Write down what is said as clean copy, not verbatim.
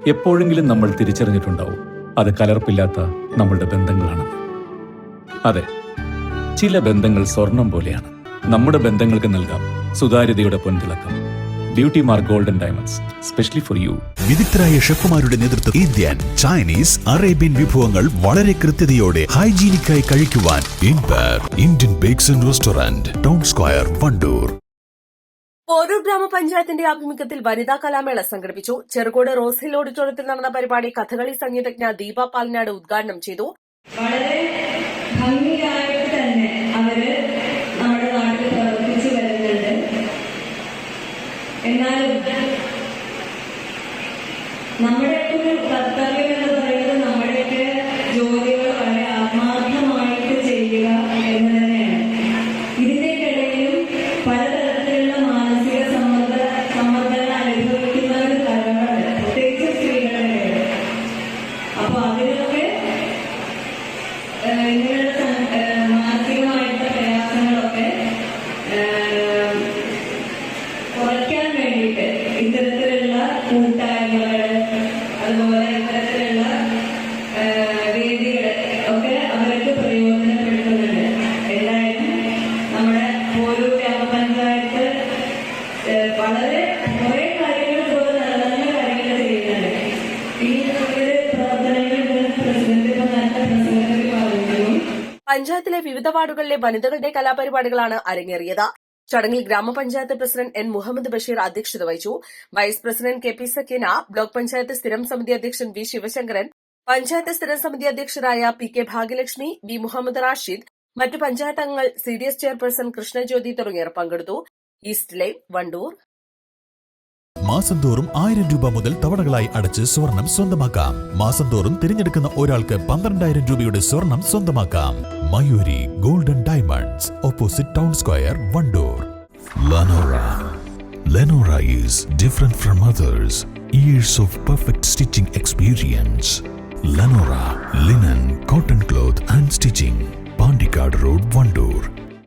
എപ്പോഴെങ്കിലും നമ്മൾ തിരിച്ചറിഞ്ഞിട്ടുണ്ടാവും അത് കലർപ്പില്ലാത്ത നമ്മളുടെ ബന്ധങ്ങളാണെന്ന്. അതെ, ചില ബന്ധങ്ങൾ സ്വർണം പോലെയാണ്. നമ്മുടെ ബന്ധങ്ങൾക്ക് നൽകാം സുതാര്യതയുടെ പൊൻതിളക്കം. Beauty mark golden diamonds, specially for you. വിദഗ്ധരായ ഷെഫുമാരുടെ നേതൃത്വം ഇന്ത്യൻ, ചൈനീസ്, അറേബ്യൻ വിഭവങ്ങൾ വളരെ കൃത്യതയോടെ ഹൈജീനിക്കായി കഴിക്കുവാൻ Indian bakes and restaurant, town square, Wandoor. Porur ഗ്രാമപഞ്ചായത്തിന്റെ ആഭിമുഖ്യത്തിൽ വനിതാ കലാമേള സംഘടിപ്പിച്ചു. ചെറുകോട് റോസ് ഹിൽ ഓഡിറ്റോറിയത്തിൽ നടന്ന പരിപാടി കഥകളി സംഗീതജ്ഞ ദീപ പാലനാട് ഉദ്ഘാടനം ചെയ്തു. വളരെ ഭംഗിയായിട്ട് തന്നെ അവര് നമ്മുടെ നാട്ടിൽ പ്രവർത്തിച്ചു വരുന്നുണ്ട്. എന്നാലും നമ്മുടെയൊക്കെ ഒരു കർത്തവ്യം എന്ന് പറയുന്നത് നമ്മുടെയൊക്കെ ജോലികൾ വളരെ ആത്മാർത്ഥമായിട്ട് ചെയ്യുക എന്ന് തന്നെയാണ്. ഇതിന്റെയിടയിലും പലതരത്തിലുള്ള മാനസിക സമ്മർദ്ദങ്ങൾ അനുഭവിക്കുന്ന ഒരു തലമുറ, പ്രത്യേകിച്ച് സ്ത്രീകളുടെ. അപ്പൊ അതിനൊക്കെ ഇങ്ങനെയുള്ള മാനസികമായിട്ടുള്ള പ്രയാസങ്ങളൊക്കെ കുറയ്ക്കാൻ വേണ്ടിയിട്ട് ഇത്തരത്തിലുള്ള കൂട്ടായ്മകൾ, അതുപോലെ ഇത്തരത്തിലുള്ള വേദികൾ ഒക്കെ അവർക്ക് പ്രയോജനപ്പെടുത്തുന്നുണ്ട്. എന്തായാലും നമ്മുടെ പോരൂർ ഗ്രാമപഞ്ചായത്ത് വളരെ കുറെ കാര്യങ്ങൾ ഇതുപോലെ നല്ല നല്ല കാര്യങ്ങൾ ചെയ്യുന്നുണ്ട്. ഈ പ്രവർത്തനങ്ങൾ പ്രസിഡന്റ് ഇപ്പം നേരത്തെ പ്രസംഗത്തിൽ പറഞ്ഞു. പഞ്ചായത്തിലെ വിവിധ വാർഡുകളിലെ വനിതകളുടെ കലാപരിപാടികളാണ് അരങ്ങേറിയത്. ചടങ്ങിൽ ഗ്രാമപഞ്ചായത്ത് പ്രസിഡന്റ് എൻ മുഹമ്മദ് ബഷീർ അധ്യക്ഷത വഹിച്ചു. Vice president K P Sakeena, block panchayat സ്ഥിരം സമിതി അധ്യക്ഷൻ വി ശിവശങ്കരൻ, പഞ്ചായത്ത് സ്ഥിരം സമിതി അധ്യക്ഷരായ P K Bhagyalakshmi, V Muhammad Rashid, മറ്റു പഞ്ചായത്ത് അംഗങ്ങൾ, CDS ചെയർപേഴ്സൺ കൃഷ്ണജ്യോതി തുടങ്ങിയവർ പങ്കെടുത്തു. East live, Wandoor. മാസം തോറും 1000 രൂപ മുതൽ തവണകളായി അടച്ച് സ്വർണം സ്വന്തമാക്കാം. മാസം തോറും തിരഞ്ഞെടുക്കുന്ന ഒരാൾക്ക് 12,000 രൂപയുടെ സ്വർണം സ്വന്തമാക്കാം. Mayuri golden diamonds, opposite town square, Wandoor. Lenora is different from others. Years of perfect stitching experience. Lenora linen, cotton cloth and stitching. Pandikad Road, Vandoor.